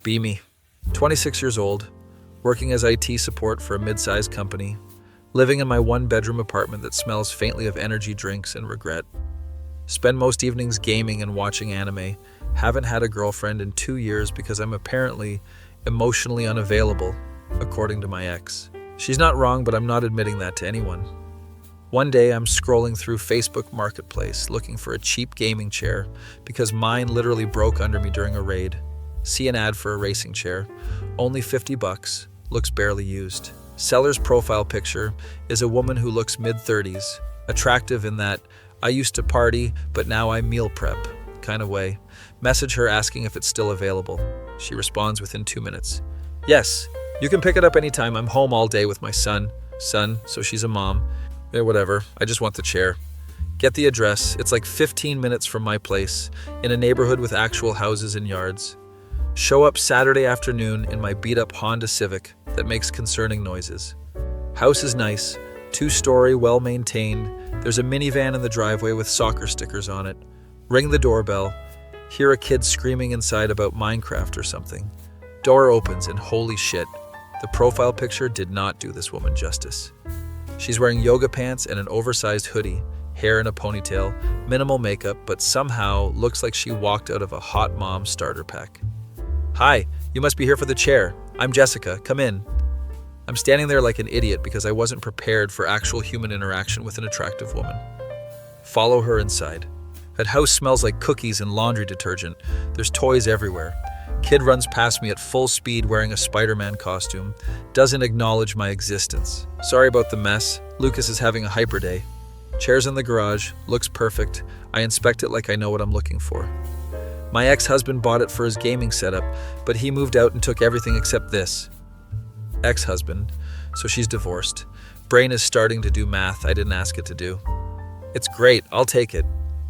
Be me. 26 years old, working as IT support for a mid-sized company, living in my one-bedroom apartment that smells faintly of energy drinks and regret. Spend most evenings gaming and watching anime. Haven't had a girlfriend in 2 years because I'm apparently emotionally unavailable, according to my ex. She's not wrong, but I'm not admitting that to anyone. One day, I'm scrolling through Facebook Marketplace looking for a cheap gaming chair because mine literally broke under me during a raid. See an ad for a racing chair. Only $50, looks barely used. Seller's profile picture is a woman who looks mid-30s, attractive in that I used to party, but now I meal prep kind of way. Message her asking if it's still available. She responds within 2 minutes. Yes, you can pick it up anytime. I'm home all day with my son, so she's a mom. Whatever, I just want the chair. Get the address. It's like 15 minutes from my place, in a neighborhood with actual houses and yards. Show up Saturday afternoon in my beat-up Honda Civic that makes concerning noises. House is nice, 2-story, well-maintained. There's a minivan in the driveway with soccer stickers on it. Ring the doorbell. Hear a kid screaming inside about Minecraft or something. Door opens and holy shit, the profile picture did not do this woman justice. She's wearing yoga pants and an oversized hoodie, hair in a ponytail, minimal makeup, but somehow looks like she walked out of a hot mom starter pack. Hi, you must be here for the chair. I'm Jessica, come in. I'm standing there like an idiot because I wasn't prepared for actual human interaction with an attractive woman. Follow her inside. That house smells like cookies and laundry detergent. There's toys everywhere. Kid runs past me at full speed wearing a Spider-Man costume. Doesn't acknowledge my existence. Sorry about the mess. Lucas is having a hyper day. Chair's in the garage. Looks perfect. I inspect it like I know what I'm looking for. My ex-husband bought it for his gaming setup, but he moved out and took everything except this. Ex-husband. So she's divorced. Brain is starting to do math I didn't ask it to do. It's great. I'll take it.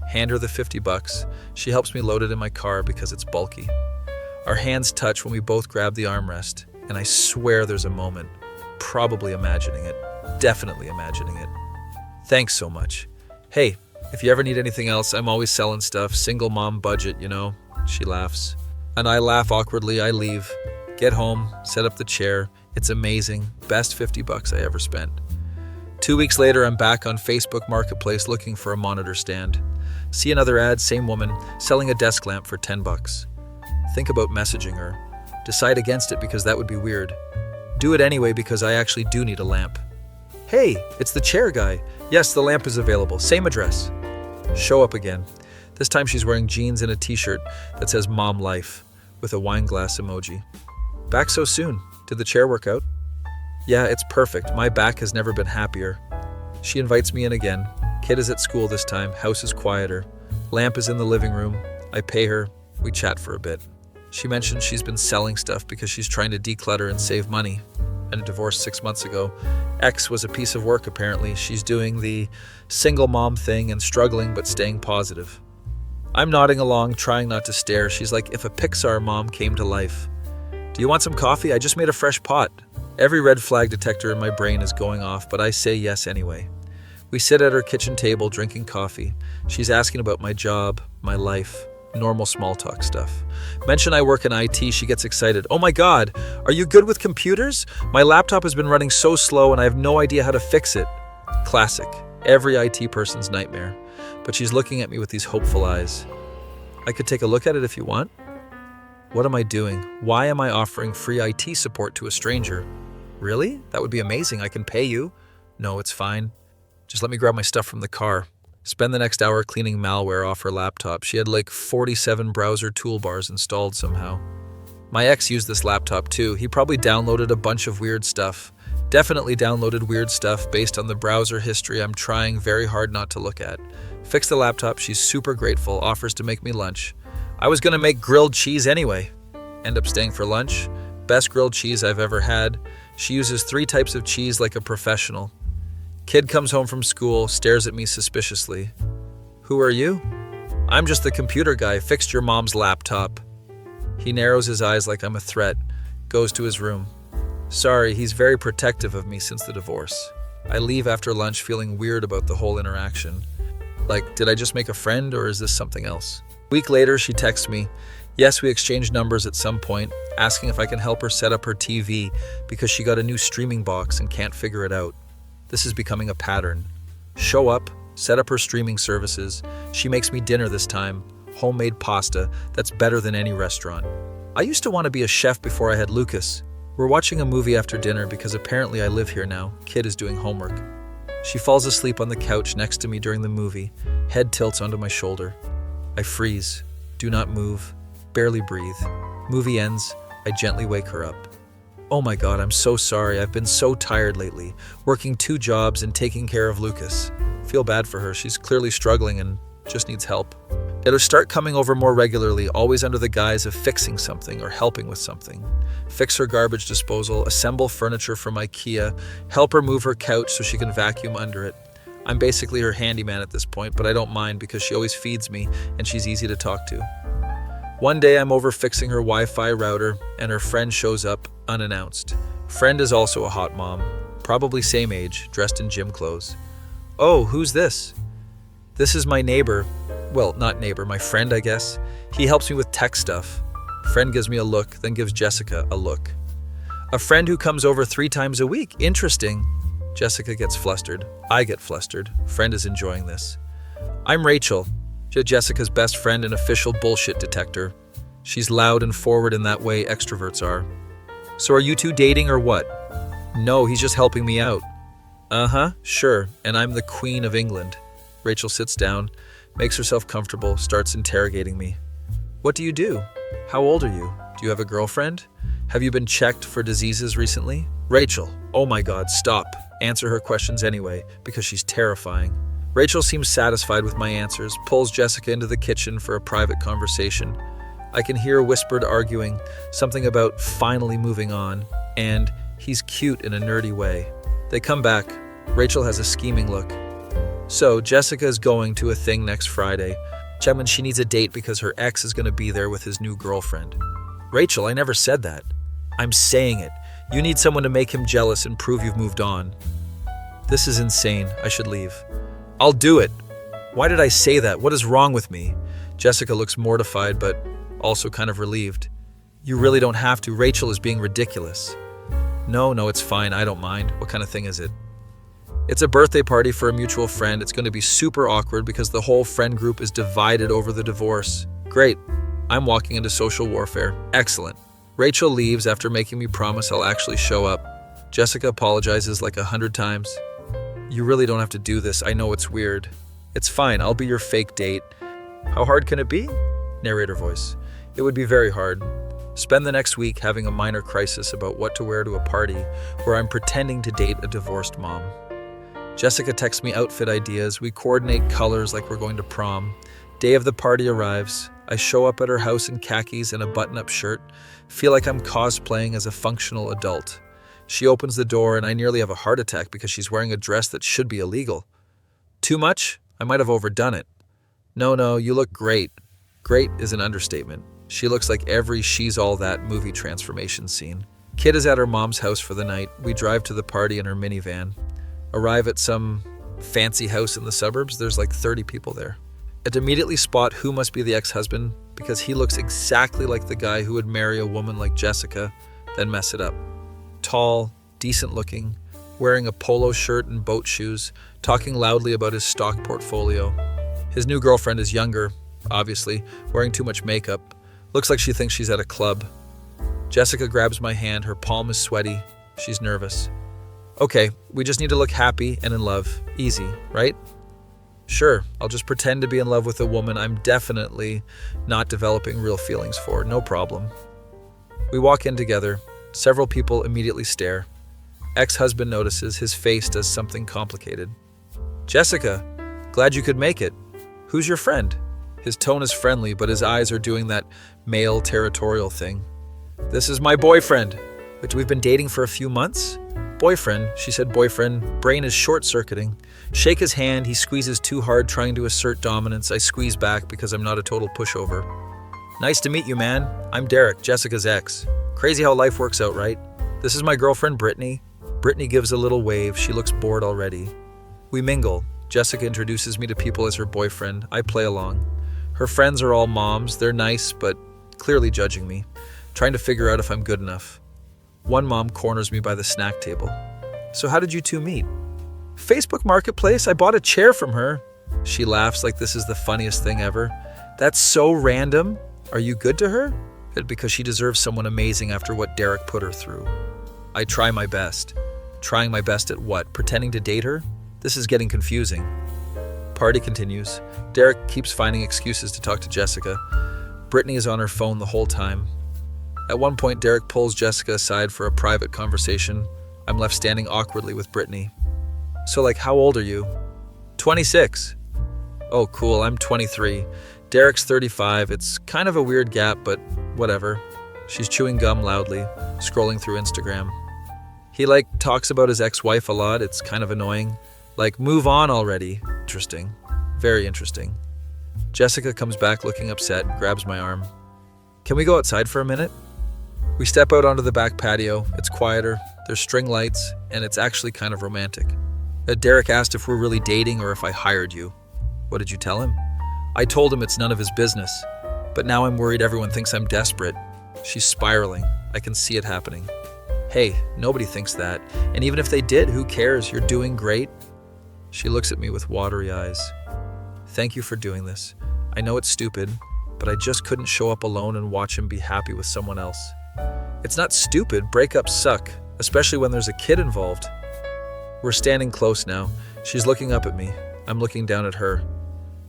Hand her the $50. She helps me load it in my car because it's bulky. Our hands touch when we both grab the armrest, and I swear there's a moment, probably imagining it, definitely imagining it. Thanks so much. Hey, if you ever need anything else, I'm always selling stuff, single mom budget, you know. She laughs. And I laugh awkwardly, I leave. Get home, set up the chair. It's amazing, best $50 I ever spent. 2 weeks later, I'm back on Facebook Marketplace looking for a monitor stand. See another ad, same woman, selling a desk lamp for $10. Think about messaging her. Decide against it because that would be weird. Do it anyway because I actually do need a lamp. Hey, it's the chair guy. Yes, the lamp is available. Same address. Show up again. This time she's wearing jeans and a t-shirt that says Mom Life with a wine glass emoji. Back so soon. Did the chair work out? Yeah, it's perfect. My back has never been happier. She invites me in again. Kid is at school this time. House is quieter. Lamp is in the living room. I pay her. We chat for a bit. She mentions she's been selling stuff because she's trying to declutter and save money. And divorced 6 months ago. Ex was a piece of work apparently. She's doing the single mom thing and struggling but staying positive. I'm nodding along, trying not to stare. She's like, if a Pixar mom came to life. Do you want some coffee? I just made a fresh pot. Every red flag detector in my brain is going off, but I say yes anyway. We sit at her kitchen table drinking coffee. She's asking about my job, my life. Normal small talk stuff. Mention I work in IT, she gets excited. Oh my God, are you good with computers? My laptop has been running so slow and I have no idea how to fix it. Classic. Every IT person's nightmare. But she's looking at me with these hopeful eyes. I could take a look at it if you want. What am I doing? Why am I offering free IT support to a stranger? Really? That would be amazing. I can pay you. No, it's fine. Just let me grab my stuff from the car. Spend the next hour cleaning malware off her laptop. She had like 47 browser toolbars installed somehow. My ex used this laptop too. He probably downloaded a bunch of weird stuff. Definitely downloaded weird stuff based on the browser history I'm trying very hard not to look at. Fixed the laptop, she's super grateful, offers to make me lunch. I was gonna make grilled cheese anyway. End up staying for lunch. Best grilled cheese I've ever had. She uses 3 types of cheese like a professional. Kid comes home from school, stares at me suspiciously. Who are you? I'm just the computer guy, fixed your mom's laptop. He narrows his eyes like I'm a threat, goes to his room. Sorry, he's very protective of me since the divorce. I leave after lunch feeling weird about the whole interaction. Like, did I just make a friend or is this something else? A week later, she texts me, Yes, we exchanged numbers at some point, asking if I can help her set up her TV because she got a new streaming box and can't figure it out. This is becoming a pattern. Show up, set up her streaming services. She makes me dinner this time, homemade pasta that's better than any restaurant. I used to want to be a chef before I had Lucas. We're watching a movie after dinner because apparently I live here now. Kid is doing homework. She falls asleep on the couch next to me during the movie, head tilts onto my shoulder. I freeze, do not move, barely breathe. Movie ends, I gently wake her up. Oh my God, I'm so sorry. I've been so tired lately, working 2 jobs and taking care of Lucas. Feel bad for her. She's clearly struggling and just needs help. It'll start coming over more regularly, always under the guise of fixing something or helping with something. Fix her garbage disposal, assemble furniture from IKEA, help her move her couch so she can vacuum under it. I'm basically her handyman at this point, but I don't mind because she always feeds me and she's easy to talk to. One day I'm over fixing her Wi-Fi router and her friend shows up unannounced. Friend is also a hot mom, probably same age, dressed in gym clothes. Oh, who's this? This is my neighbor. Well, not neighbor, my friend, I guess. He helps me with tech stuff. Friend gives me a look, then gives Jessica a look. A friend who comes over 3 times a week. Interesting. Jessica gets flustered. I get flustered. Friend is enjoying this. I'm Rachel, Jessica's best friend and official bullshit detector. She's loud and forward in that way extroverts are. So are you 2 dating or what? No, he's just helping me out. Uh-huh, sure, and I'm the Queen of England. Rachel sits down, makes herself comfortable, starts interrogating me. What do you do? How old are you? Do you have a girlfriend? Have you been checked for diseases recently? Rachel, oh my God, stop. Answer her questions anyway, because she's terrifying. Rachel seems satisfied with my answers, pulls Jessica into the kitchen for a private conversation. I can hear whispered arguing, something about finally moving on, and he's cute in a nerdy way. They come back. Rachel has a scheming look. So, Jessica is going to a thing next Friday. Chapman, she needs a date because her ex is going to be there with his new girlfriend. Rachel, I never said that. I'm saying it. You need someone to make him jealous and prove you've moved on. This is insane. I should leave. I'll do it. Why did I say that? What is wrong with me? Jessica looks mortified, but also kind of relieved. You really don't have to. Rachel is being ridiculous. No, it's fine. I don't mind. What kind of thing is it? It's a birthday party for a mutual friend. It's going to be super awkward because the whole friend group is divided over the divorce. Great. I'm walking into social warfare. Excellent. Rachel leaves after making me promise I'll actually show up. Jessica apologizes like 100 times. You really don't have to do this. I know it's weird. It's fine. I'll be your fake date. How hard can it be? Narrator voice. It would be very hard. Spend the next week having a minor crisis about what to wear to a party where I'm pretending to date a divorced mom. Jessica texts me outfit ideas. We coordinate colors like we're going to prom. Day of the party arrives. I show up at her house in khakis and a button-up shirt. Feel like I'm cosplaying as a functional adult. She opens the door and I nearly have a heart attack because she's wearing a dress that should be illegal. Too much? I might have overdone it. No, you look great. Great is an understatement. She looks like every She's All That movie transformation scene. Kid is at her mom's house for the night. We drive to the party in her minivan. Arrive at some fancy house in the suburbs. There's like 30 people there. I'd immediately spot who must be the ex-husband because he looks exactly like the guy who would marry a woman like Jessica, then mess it up. Tall, decent looking, wearing a polo shirt and boat shoes, talking loudly about his stock portfolio. His new girlfriend is younger, obviously, wearing too much makeup. Looks like she thinks she's at a club. Jessica grabs my hand. Her palm is sweaty. She's nervous. Okay, we just need to look happy and in love. Easy, right? Sure, I'll just pretend to be in love with a woman I'm definitely not developing real feelings for. No problem. We walk in together. Several people immediately stare. Ex-husband notices. His face does something complicated. Jessica, glad you could make it. Who's your friend? His tone is friendly, but his eyes are doing that male territorial thing. This is my boyfriend. But we've been dating for a few months? Boyfriend, she said boyfriend. Brain is short-circuiting. Shake his hand. He squeezes too hard, trying to assert dominance. I squeeze back because I'm not a total pushover. Nice to meet you, man. I'm Derek, Jessica's ex. Crazy how life works out, right? This is my girlfriend, Brittany. Brittany gives a little wave. She looks bored already. We mingle. Jessica introduces me to people as her boyfriend. I play along. Her friends are all moms. They're nice, but clearly judging me, trying to figure out if I'm good enough. One mom corners me by the snack table. So how did you two meet? Facebook Marketplace, I bought a chair from her. She laughs like this is the funniest thing ever. That's so random. Are you good to her? Because she deserves someone amazing after what Derek put her through. I try my best. Trying my best at what? Pretending to date her? This is getting confusing. Party continues. Derek keeps finding excuses to talk to Jessica. Brittany is on her phone the whole time. At one point, Derek pulls Jessica aside for a private conversation. I'm left standing awkwardly with Brittany. So how old are you? 26. Oh, cool, I'm 23. Derek's 35. It's kind of a weird gap, but whatever. She's chewing gum loudly, scrolling through Instagram. He talks about his ex-wife a lot. It's kind of annoying. Move on already. Interesting. Very interesting. Jessica comes back looking upset, grabs my arm. Can we go outside for a minute? We step out onto the back patio. It's quieter, there's string lights, and it's actually kind of romantic. Derek asked if we're really dating or if I hired you. What did you tell him? I told him it's none of his business, but now I'm worried everyone thinks I'm desperate. She's spiraling. I can see it happening. Hey, nobody thinks that, and even if they did, who cares? You're doing great. She looks at me with watery eyes. Thank you for doing this. I know it's stupid, but I just couldn't show up alone and watch him be happy with someone else. It's not stupid. Breakups suck, especially when there's a kid involved. We're standing close now. She's looking up at me. I'm looking down at her.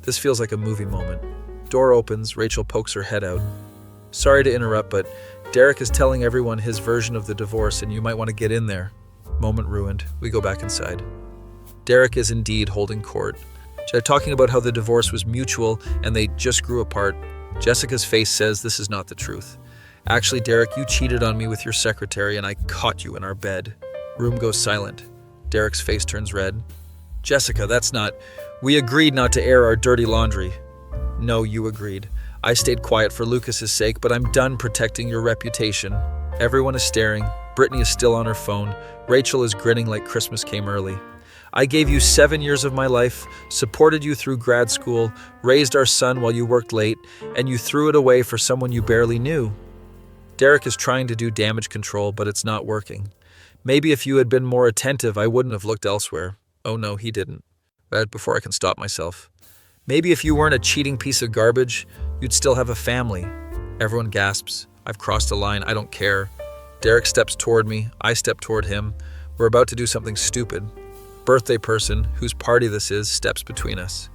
This feels like a movie moment. Door opens. Rachel pokes her head out. Sorry to interrupt, but Derek is telling everyone his version of the divorce and you might want to get in there. Moment ruined. We go back inside. Derek is indeed holding court. They're talking about how the divorce was mutual and they just grew apart. Jessica's face says this is not the truth. Actually, Derek, you cheated on me with your secretary and I caught you in our bed. Room goes silent. Derek's face turns red. Jessica, that's not... We agreed not to air our dirty laundry. No, you agreed. I stayed quiet for Lucas's sake, but I'm done protecting your reputation. Everyone is staring. Brittany is still on her phone. Rachel is grinning like Christmas came early. I gave you 7 years of my life, supported you through grad school, raised our son while you worked late, and you threw it away for someone you barely knew. Derek is trying to do damage control, but it's not working. Maybe if you had been more attentive, I wouldn't have looked elsewhere. Oh no, he didn't. Right before I can stop myself. Maybe if you weren't a cheating piece of garbage, you'd still have a family. Everyone gasps. I've crossed a line. I don't care. Derek steps toward me. I step toward him. We're about to do something stupid. Birthday person, whose party this is, steps between us.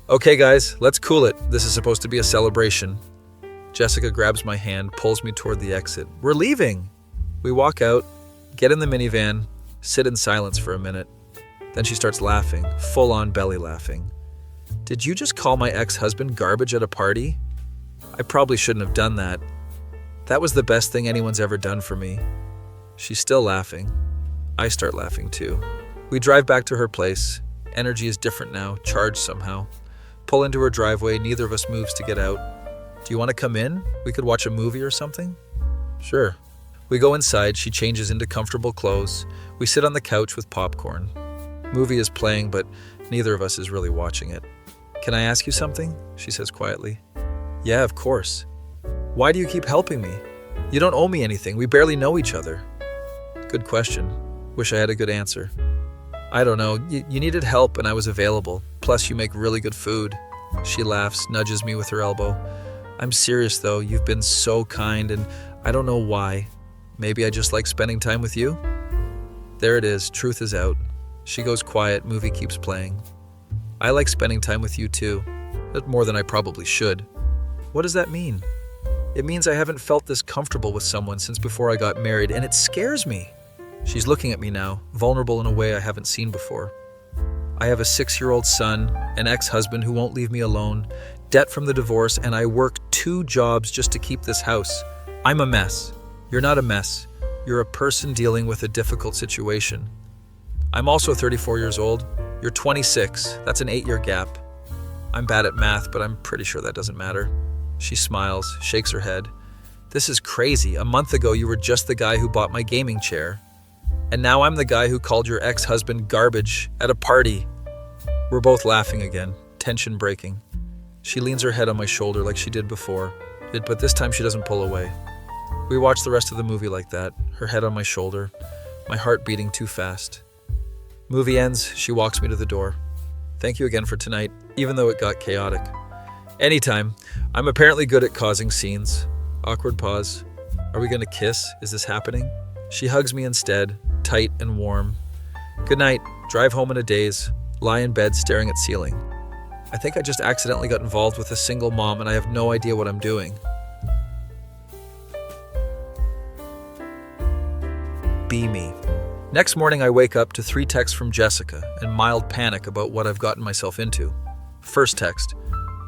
Okay guys, let's cool it. This is supposed to be a celebration. Jessica grabs my hand, pulls me toward the exit. We're leaving! We walk out, get in the minivan, sit in silence for a minute. Then she starts laughing, full-on belly laughing. Did you just call my ex-husband garbage at a party? I probably shouldn't have done that. That was the best thing anyone's ever done for me. She's still laughing. I start laughing too. We drive back to her place. Energy is different now, charged somehow. Pull into her driveway, neither of us moves to get out. Do you want to come in? We could watch a movie or something? Sure. We go inside, she changes into comfortable clothes. We sit on the couch with popcorn. Movie is playing, but neither of us is really watching it. Can I ask you something? She says quietly. Yeah, of course. Why do you keep helping me? You don't owe me anything. We barely know each other. Good question. Wish I had a good answer. I don't know. You needed help and I was available. Plus, you make really good food. She laughs, nudges me with her elbow. I'm serious though. You've been so kind and I don't know why. Maybe I just like spending time with you? There it is. Truth is out. She goes quiet. Movie keeps playing. I like spending time with you too. But more than I probably should. What does that mean? It means I haven't felt this comfortable with someone since before I got married, and it scares me. She's looking at me now, vulnerable in a way I haven't seen before. I have a 6-year-old son, an ex-husband who won't leave me alone, debt from the divorce, and I work 2 jobs just to keep this house. I'm a mess. You're not a mess. You're a person dealing with a difficult situation. I'm also 34 years old. You're 26. That's an 8-year gap. I'm bad at math, but I'm pretty sure that doesn't matter. She smiles, shakes her head. This is crazy. A month ago, you were just the guy who bought my gaming chair. And now I'm the guy who called your ex-husband garbage at a party. We're both laughing again, tension breaking. She leans her head on my shoulder like she did before. but this time she doesn't pull away. We watch the rest of the movie like that, her head on my shoulder, my heart beating too fast. Movie ends, she walks me to the door. Thank you again for tonight, even though it got chaotic. Anytime. I'm apparently good at causing scenes. Awkward pause. Are we gonna kiss? Is this happening? She hugs me instead, tight and warm. Good night. Drive home in a daze. Lie in bed staring at ceiling. I think I just accidentally got involved with a single mom and I have no idea what I'm doing. Be me. Next morning I wake up to 3 texts from Jessica and mild panic about what I've gotten myself into. First text.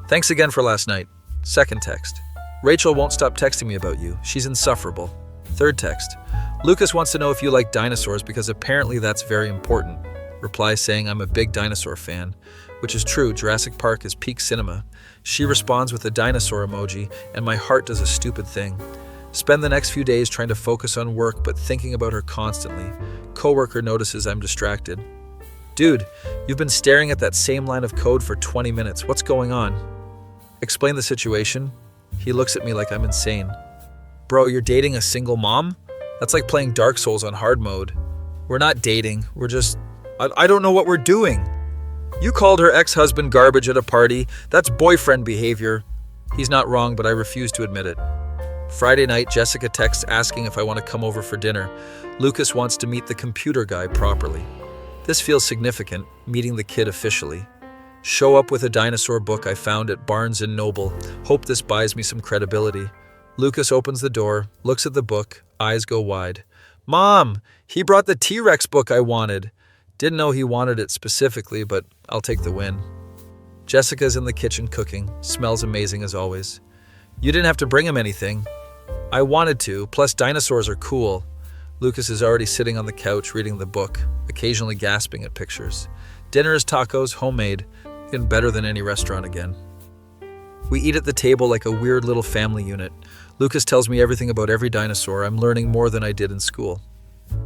Thanks again for last night. Second text. Rachel won't stop texting me about you. She's insufferable. Third text. Lucas wants to know if you like dinosaurs because apparently that's very important. Reply saying I'm a big dinosaur fan, which is true. Jurassic Park is peak cinema. She responds with a dinosaur emoji and my heart does a stupid thing. Spend the next few days trying to focus on work but thinking about her constantly. Coworker notices I'm distracted. Dude, you've been staring at that same line of code for 20 minutes. What's going on? Explain the situation. He looks at me like I'm insane. Bro, you're dating a single mom? That's like playing Dark Souls on hard mode. We're not dating. We're just... I don't know what we're doing. You called her ex-husband garbage at a party. That's boyfriend behavior. He's not wrong, but I refuse to admit it. Friday night, Jessica texts asking if I want to come over for dinner. Lucas wants to meet the computer guy properly. This feels significant, meeting the kid officially. Show up with a dinosaur book I found at Barnes & Noble. Hope this buys me some credibility. Lucas opens the door, looks at the book, eyes go wide. Mom, he brought the T-Rex book I wanted. Didn't know he wanted it specifically, but I'll take the win. Jessica's in the kitchen cooking, smells amazing as always. You didn't have to bring him anything. I wanted to, plus dinosaurs are cool. Lucas is already sitting on the couch reading the book, occasionally gasping at pictures. Dinner is tacos, homemade, and better than any restaurant again. We eat at the table like a weird little family unit. Lucas tells me everything about every dinosaur. I'm learning more than I did in school.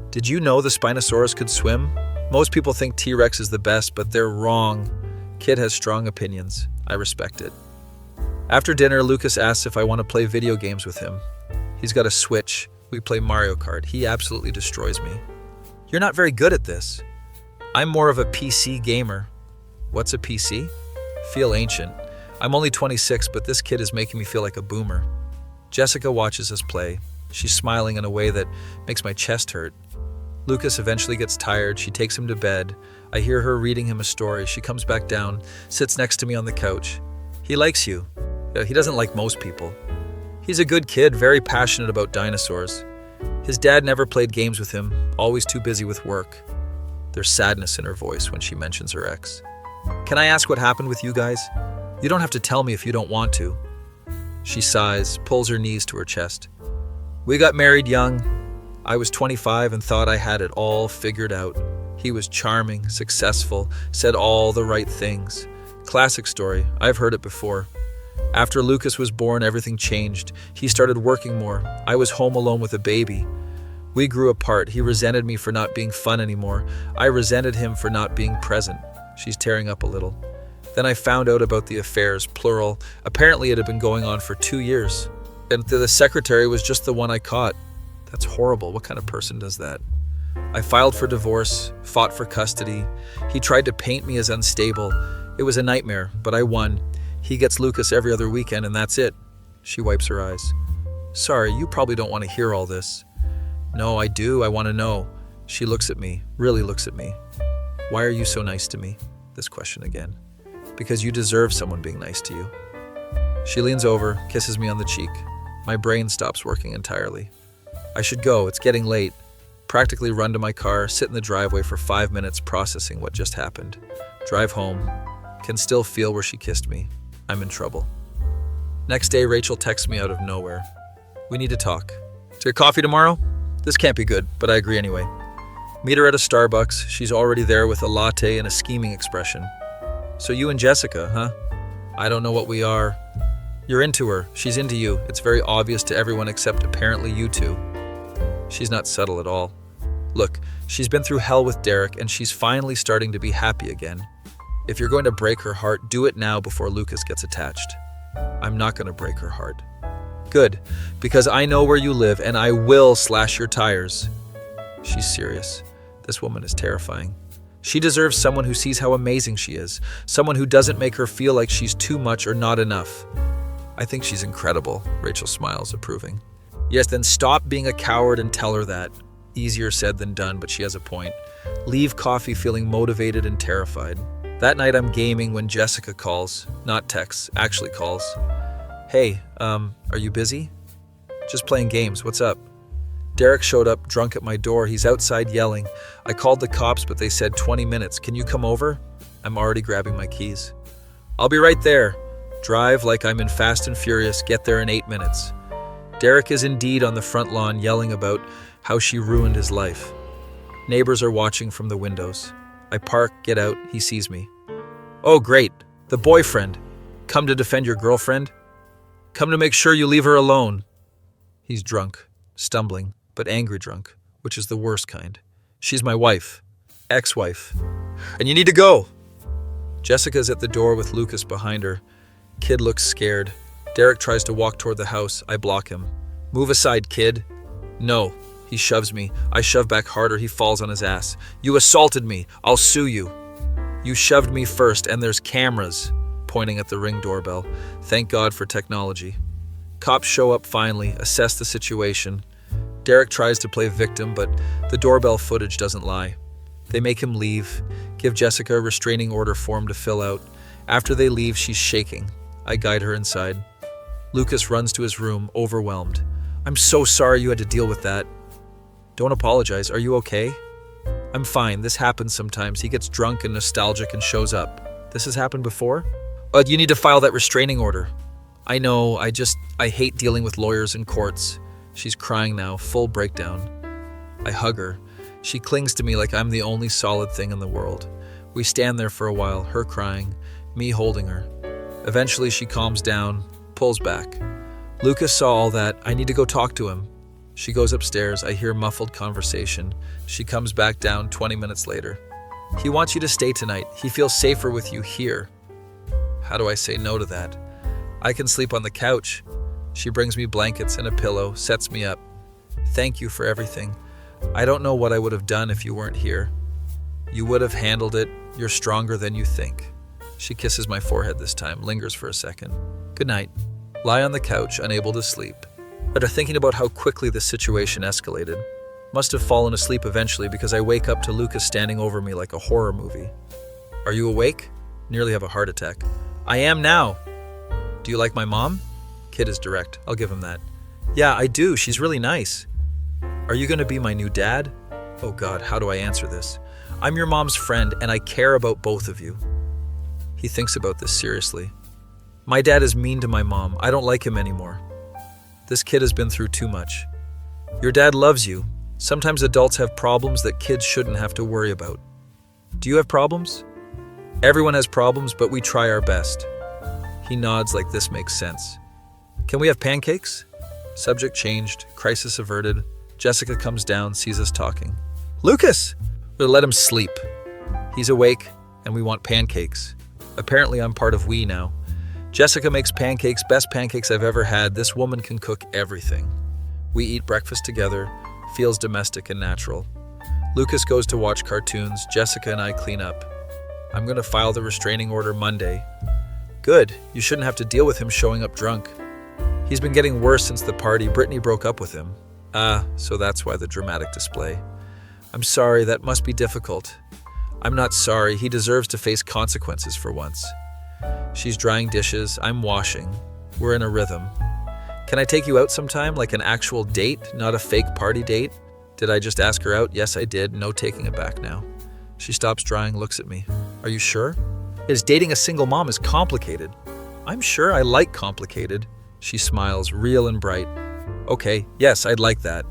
Did you know the Spinosaurus could swim? Most people think T-Rex is the best, but they're wrong. Kid has strong opinions. I respect it. After dinner, Lucas asks if I want to play video games with him. He's got a Switch. We play Mario Kart. He absolutely destroys me. You're not very good at this. I'm more of a PC gamer. What's a PC? Feel ancient. I'm only 26, but this kid is making me feel like a boomer. Jessica watches us play. She's smiling in a way that makes my chest hurt. Lucas eventually gets tired. She takes him to bed. I hear her reading him a story. She comes back down, sits next to me on the couch. He likes you. He doesn't like most people. He's a good kid, very passionate about dinosaurs. His dad never played games with him, always too busy with work. There's sadness in her voice when she mentions her ex. Can I ask what happened with you guys? You don't have to tell me if you don't want to. She sighs, pulls her knees to her chest. We got married young. I was 25 and thought I had it all figured out. He was charming, successful, said all the right things. Classic story. I've heard it before. After Lucas was born, everything changed. He started working more. I was home alone with a baby. We grew apart. He resented me for not being fun anymore. I resented him for not being present. She's tearing up a little. Then I found out about the affairs, plural. Apparently it had been going on for 2 years. And the secretary was just the one I caught. That's horrible. What kind of person does that? I filed for divorce, fought for custody. He tried to paint me as unstable. It was a nightmare, but I won. He gets Lucas every other weekend and that's it. She wipes her eyes. Sorry, you probably don't want to hear all this. No, I do. I want to know. She looks at me, really looks at me. Why are you so nice to me? This question again. Because you deserve someone being nice to you. She leans over, kisses me on the cheek. My brain stops working entirely. I should go. It's getting late. Practically run to my car, sit in the driveway for 5 minutes processing what just happened. Drive home. Can still feel where she kissed me. I'm in trouble. Next day, Rachel texts me out of nowhere. We need to talk. To get coffee tomorrow? This can't be good, but I agree anyway. Meet her at a Starbucks. She's already there with a latte and a scheming expression. So you and Jessica, huh? I don't know what we are. You're into her. She's into you. It's very obvious to everyone except apparently you two. She's not subtle at all. Look, she's been through hell with Derek and she's finally starting to be happy again. If you're going to break her heart, do it now before Lucas gets attached. I'm not going to break her heart. Good, because I know where you live and I will slash your tires. She's serious. This woman is terrifying. She deserves someone who sees how amazing she is, someone who doesn't make her feel like she's too much or not enough. I think she's incredible, Rachel smiles, approving. Yes, then stop being a coward and tell her that. Easier said than done, but she has a point. Leave coffee feeling motivated and terrified. That night I'm gaming when Jessica calls, not texts, actually calls. Hey, are you busy? Just playing games, what's up? Derek showed up drunk at my door. He's outside yelling. I called the cops, but they said 20 minutes. Can you come over? I'm already grabbing my keys. I'll be right there. Drive like I'm in Fast and Furious. Get there in 8 minutes. Derek is indeed on the front lawn yelling about how she ruined his life. Neighbors are watching from the windows. I park, get out, he sees me. Oh, great. The boyfriend. Come to defend your girlfriend? Come to make sure you leave her alone. He's drunk, stumbling, but angry drunk, which is the worst kind. She's my wife, ex-wife, and you need to go. Jessica's at the door with Lucas behind her. Kid looks scared. Derek tries to walk toward the house. I block him. Move aside, kid. No. He shoves me. I shove back harder. He falls on his ass. You assaulted me. I'll sue you. You shoved me first, and there's cameras, pointing at the Ring doorbell. Thank God for technology. Cops show up finally, assess the situation. Derek tries to play victim, but the doorbell footage doesn't lie. They make him leave, give Jessica a restraining order form to fill out. After they leave, she's shaking. I guide her inside. Lucas runs to his room, overwhelmed. I'm so sorry you had to deal with that. Don't apologize. Are you okay? I'm fine. This happens sometimes. He gets drunk and nostalgic and shows up. This has happened before? You need to file that restraining order. I know. I hate dealing with lawyers and courts. She's crying now, full breakdown. I hug her. She clings to me like I'm the only solid thing in the world. We stand there for a while, her crying, me holding her. Eventually she calms down, pulls back. Lucas saw all that. I need to go talk to him. She goes upstairs. I hear muffled conversation. She comes back down 20 minutes later. He wants you to stay tonight. He feels safer with you here. How do I say no to that? I can sleep on the couch. She brings me blankets and a pillow, sets me up. Thank you for everything. I don't know what I would have done if you weren't here. You would have handled it. You're stronger than you think. She kisses my forehead this time, lingers for a second. Good night. Lie on the couch, unable to sleep. After thinking about how quickly the situation escalated. Must have fallen asleep eventually because I wake up to Lucas standing over me like a horror movie. Are you awake? Nearly have a heart attack. I am now. Do you like my mom? Kid is direct. I'll give him that. Yeah, I do. She's really nice. Are you going to be my new dad? Oh God, how do I answer this? I'm your mom's friend and I care about both of you. He thinks about this seriously. My dad is mean to my mom. I don't like him anymore. This kid has been through too much. Your dad loves you. Sometimes adults have problems that kids shouldn't have to worry about. Do you have problems? Everyone has problems, but we try our best. He nods like this makes sense. Can we have pancakes? Subject changed, crisis averted. Jessica comes down, sees us talking. Lucas! We'll let him sleep. He's awake, and we want pancakes. Apparently I'm part of we now. Jessica makes pancakes, best pancakes I've ever had. This woman can cook everything. We eat breakfast together, feels domestic and natural. Lucas goes to watch cartoons, Jessica and I clean up. I'm going to file the restraining order Monday. Good, you shouldn't have to deal with him showing up drunk. He's been getting worse since the party. Brittany broke up with him. So that's why the dramatic display. I'm sorry, that must be difficult. I'm not sorry, he deserves to face consequences for once. She's drying dishes, I'm washing. We're in a rhythm. Can I take you out sometime, like an actual date, not a fake party date? Did I just ask her out? Yes, I did. No taking it back now. She stops drying, looks at me. Are you sure? Dating a single mom is complicated. I'm sure I like complicated. She smiles, real and bright. Okay, yes, I'd like that.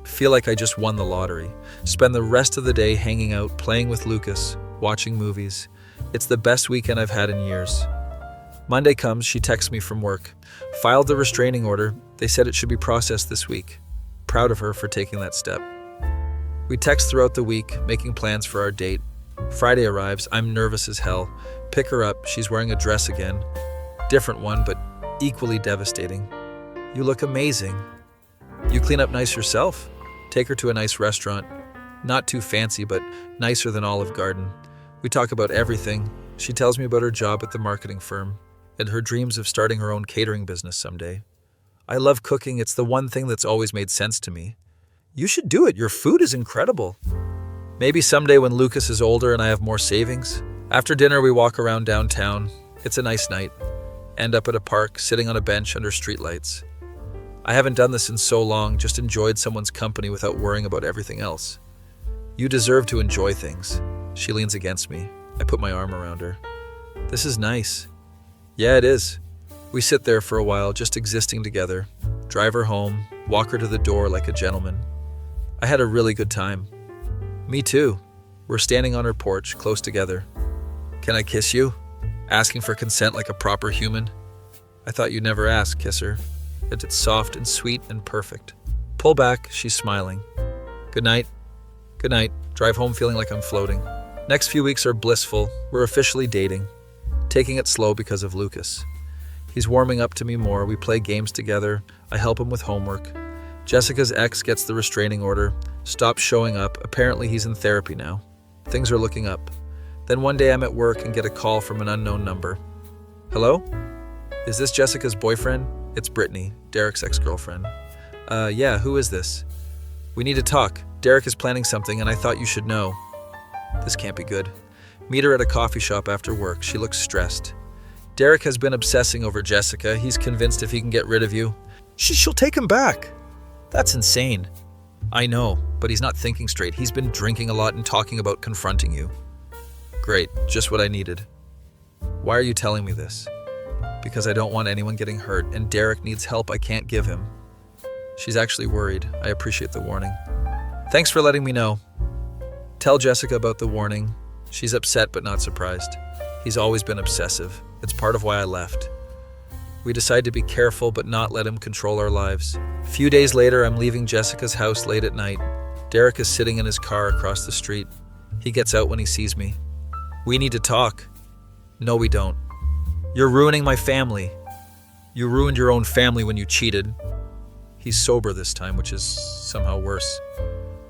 Feel like I just won the lottery. Spend the rest of the day hanging out, playing with Lucas, watching movies. It's the best weekend I've had in years. Monday comes, she texts me from work. Filed the restraining order. They said it should be processed this week. Proud of her for taking that step. We text throughout the week, making plans for our date. Friday arrives, I'm nervous as hell. Pick her up, she's wearing a dress again. Different one, but equally devastating. You look amazing. You clean up nice yourself. Take her to a nice restaurant. Not too fancy, but nicer than Olive Garden. We talk about everything. She tells me about her job at the marketing firm and her dreams of starting her own catering business someday. I love cooking. It's the one thing that's always made sense to me. You should do it. Your food is incredible. Maybe someday when Lucas is older and I have more savings. After dinner, we walk around downtown. It's a nice night. End up at a park, sitting on a bench under streetlights. I haven't done this in so long, just enjoyed someone's company without worrying about everything else. You deserve to enjoy things. She leans against me. I put my arm around her. This is nice. Yeah, it is. We sit there for a while, just existing together. Drive her home, walk her to the door like a gentleman. I had a really good time. Me too. We're standing on her porch, close together. Can I kiss you? Asking for consent like a proper human. I thought you'd never ask, kiss her. It's soft and sweet and perfect. Pull back, she's smiling. Good night. Good night. Drive home feeling like I'm floating. Next few weeks are blissful. We're officially dating. Taking it slow because of Lucas. He's warming up to me more. We play games together. I help him with homework. Jessica's ex gets the restraining order. Stops showing up. Apparently he's in therapy now. Things are looking up. Then one day I'm at work and get a call from an unknown number. Hello? Is this Jessica's boyfriend? It's Brittany, Derek's ex-girlfriend. Yeah, who is this? We need to talk. Derek is planning something and I thought you should know. This can't be good. Meet her at a coffee shop after work. She looks stressed. Derek has been obsessing over Jessica. He's convinced if he can get rid of you, she'll take him back. That's insane. I know, but he's not thinking straight. He's been drinking a lot and talking about confronting you. Great, just what I needed. Why are you telling me this? Because I don't want anyone getting hurt, and Derek needs help I can't give him. She's actually worried. I appreciate the warning. Thanks for letting me know. Tell Jessica about the warning. She's upset but not surprised. He's always been obsessive. It's part of why I left. We decide to be careful but not let him control our lives. A few days later, I'm leaving Jessica's house late at night. Derek is sitting in his car across the street. He gets out when he sees me. We need to talk. No, we don't. You're ruining my family. You ruined your own family when you cheated. He's sober this time, which is somehow worse.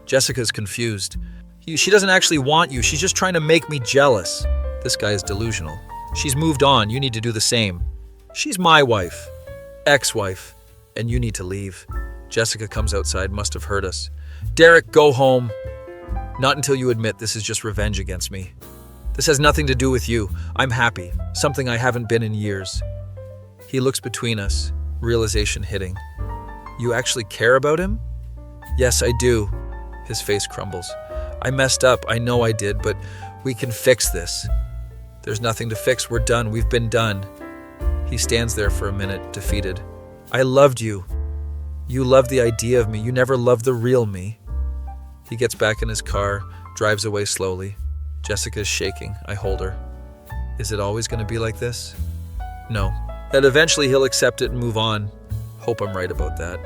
Jessica's confused. She doesn't actually want you. She's just trying to make me jealous. This guy is delusional. She's moved on. You need to do the same. She's my wife, ex-wife, and you need to leave. Jessica comes outside, must have heard us. Derek, go home. Not until you admit this is just revenge against me. This has nothing to do with you. I'm happy, something I haven't been in years. He looks between us, realization hitting. You actually care about him? Yes, I do. His face crumbles. I messed up, I know I did, but we can fix this. There's nothing to fix, we're done, we've been done. He stands there for a minute, defeated. I loved you. You loved the idea of me, you never loved the real me. He gets back in his car, drives away slowly. Jessica's shaking, I hold her. Is it always going to be like this? No. And eventually he'll accept it and move on. Hope I'm right about that.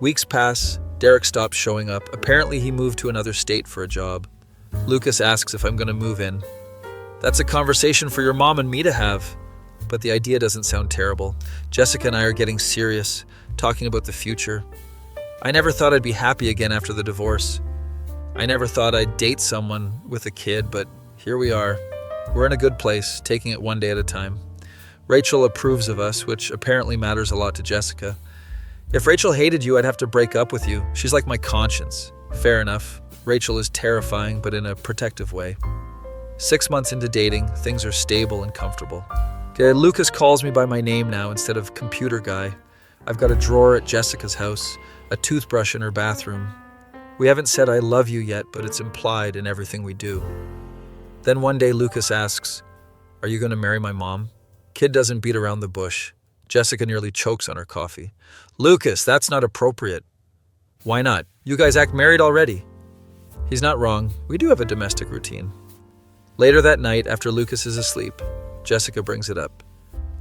Weeks pass, Derek stops showing up. Apparently he moved to another state for a job. Lucas asks if I'm going to move in. That's a conversation for your mom and me to have. But the idea doesn't sound terrible. Jessica and I are getting serious, talking about the future. I never thought I'd be happy again after the divorce. I never thought I'd date someone with a kid, but here we are. We're in a good place, taking it one day at a time. Rachel approves of us, which apparently matters a lot to Jessica. If Rachel hated you, I'd have to break up with you. She's like my conscience. Fair enough. Rachel is terrifying, but in a protective way. 6 months into dating, things are stable and comfortable. Lucas calls me by my name now instead of computer guy. I've got a drawer at Jessica's house, a toothbrush in her bathroom. We haven't said I love you yet, but it's implied in everything we do. Then one day Lucas asks, are you going to marry my mom? Kid doesn't beat around the bush. Jessica nearly chokes on her coffee. Lucas, that's not appropriate. Why not? You guys act married already. He's not wrong. We do have a domestic routine. Later that night, after Lucas is asleep, Jessica brings it up.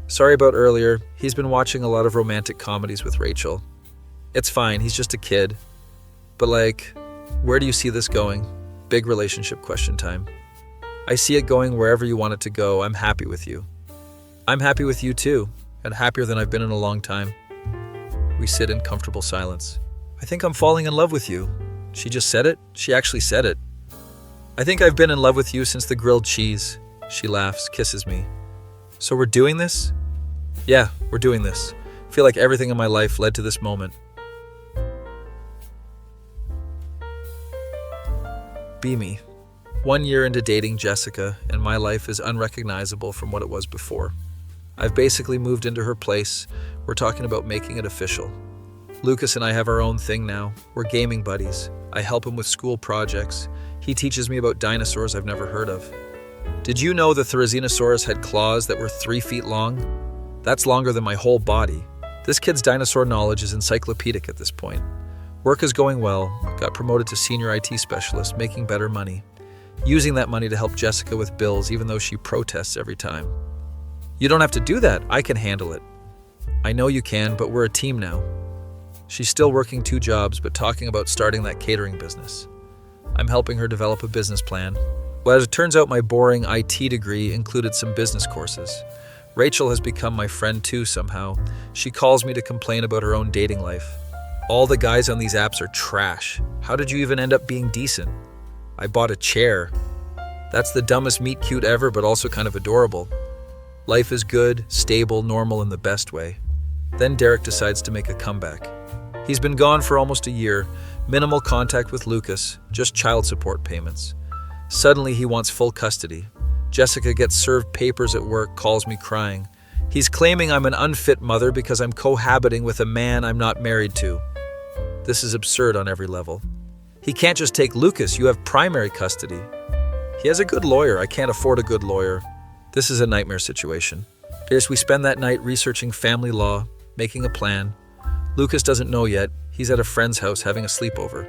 Sorry about earlier. He's been watching a lot of romantic comedies with Rachel. It's fine. He's just a kid. But where do you see this going? Big relationship question time. I see it going wherever you want it to go. I'm happy with you. I'm happy with you too, and happier than I've been in a long time. We sit in comfortable silence. I think I'm falling in love with you. She just said it? She actually said it. I think I've been in love with you since the grilled cheese. She laughs, kisses me. So we're doing this? Yeah, we're doing this. I feel like everything in my life led to this moment. Be me. 1 year into dating Jessica, and my life is unrecognizable from what it was before. I've basically moved into her place. We're talking about making it official. Lucas and I have our own thing now. We're gaming buddies. I help him with school projects. He teaches me about dinosaurs I've never heard of. Did you know the Therizinosaurus had claws that were 3 feet long? That's longer than my whole body. This kid's dinosaur knowledge is encyclopedic at this point. Work is going well. Got promoted to senior IT specialist, making better money. Using that money to help Jessica with bills, even though she protests every time. You don't have to do that. I can handle it. I know you can, but we're a team now. She's still working 2 jobs, but talking about starting that catering business. I'm helping her develop a business plan. Well, as it turns out, my boring IT degree included some business courses. Rachel has become my friend too somehow. She calls me to complain about her own dating life. All the guys on these apps are trash. How did you even end up being decent? I bought a chair. That's the dumbest meet cute ever, but also kind of adorable. Life is good, stable, normal in the best way. Then Derek decides to make a comeback. He's been gone for almost a year, minimal contact with Lucas, just child support payments. Suddenly he wants full custody. Jessica gets served papers at work, calls me crying. He's claiming I'm an unfit mother because I'm cohabiting with a man I'm not married to. This is absurd on every level. He can't just take Lucas, you have primary custody. He has a good lawyer, I can't afford a good lawyer. This is a nightmare situation. Yes, we spend that night researching family law, making a plan. Lucas doesn't know yet. He's at a friend's house having a sleepover.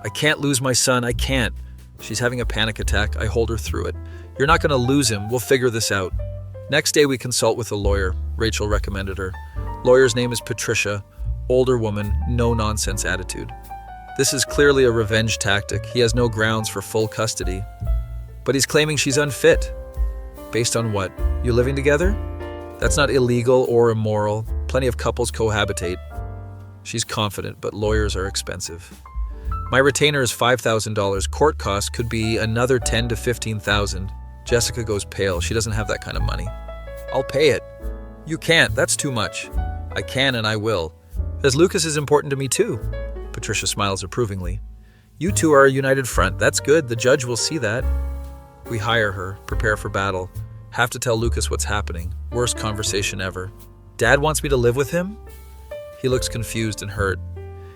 I can't lose my son, I can't. She's having a panic attack. I hold her through it. You're not going to lose him. We'll figure this out. Next day we consult with a lawyer. Rachel recommended her. Lawyer's name is Patricia. Older woman, no-nonsense attitude. This is clearly a revenge tactic. He has no grounds for full custody. But he's claiming she's unfit. Based on what? You living together? That's not illegal or immoral. Plenty of couples cohabitate. She's confident, but lawyers are expensive. My retainer is $5,000. Court costs could be another $10,000 to $15,000. Jessica goes pale. She doesn't have that kind of money. I'll pay it. You can't. That's too much. I can and I will. As Lucas is important to me too. Patricia smiles approvingly. You two are a united front. That's good. The judge will see that. We hire her, prepare for battle. Have to tell Lucas what's happening. Worst conversation ever. Dad wants me to live with him? He looks confused and hurt.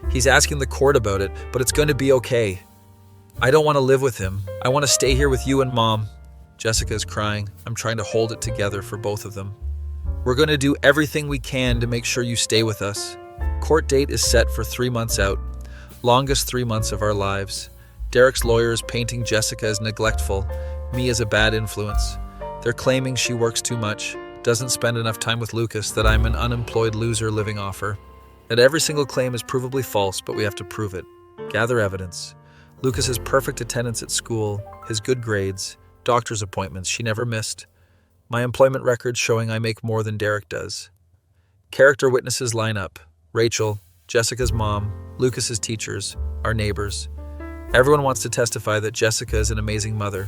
He's asking the court about it, but it's going to be okay. I don't want to live with him. I want to stay here with you and Mom. Jessica is crying. I'm trying to hold it together for both of them. We're going to do everything we can to make sure you stay with us. Court date is set for 3 months out. Longest 3 months of our lives. Derek's lawyer is painting Jessica as neglectful, me as a bad influence. They're claiming she works too much, doesn't spend enough time with Lucas, that I'm an unemployed loser living off her. That every single claim is provably false, but we have to prove it. Gather evidence. Lucas's perfect attendance at school, his good grades, doctor's appointments she never missed. My employment records showing I make more than Derek does. Character witnesses line up. Rachel, Jessica's mom, Lucas's teachers, our neighbors. Everyone wants to testify that Jessica is an amazing mother.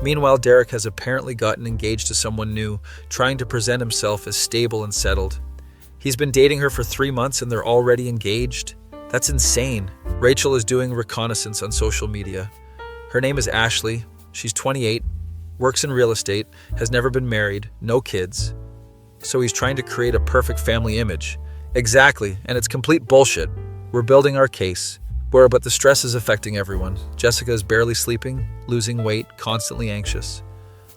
Meanwhile, Derek has apparently gotten engaged to someone new, trying to present himself as stable and settled. He's been dating her for 3 months and they're already engaged? That's insane. Rachel is doing reconnaissance on social media. Her name is Ashley. She's 28, works in real estate, has never been married, no kids. So he's trying to create a perfect family image. Exactly, and it's complete bullshit. We're building our case. But the stress is affecting everyone. Jessica is barely sleeping, losing weight, constantly anxious.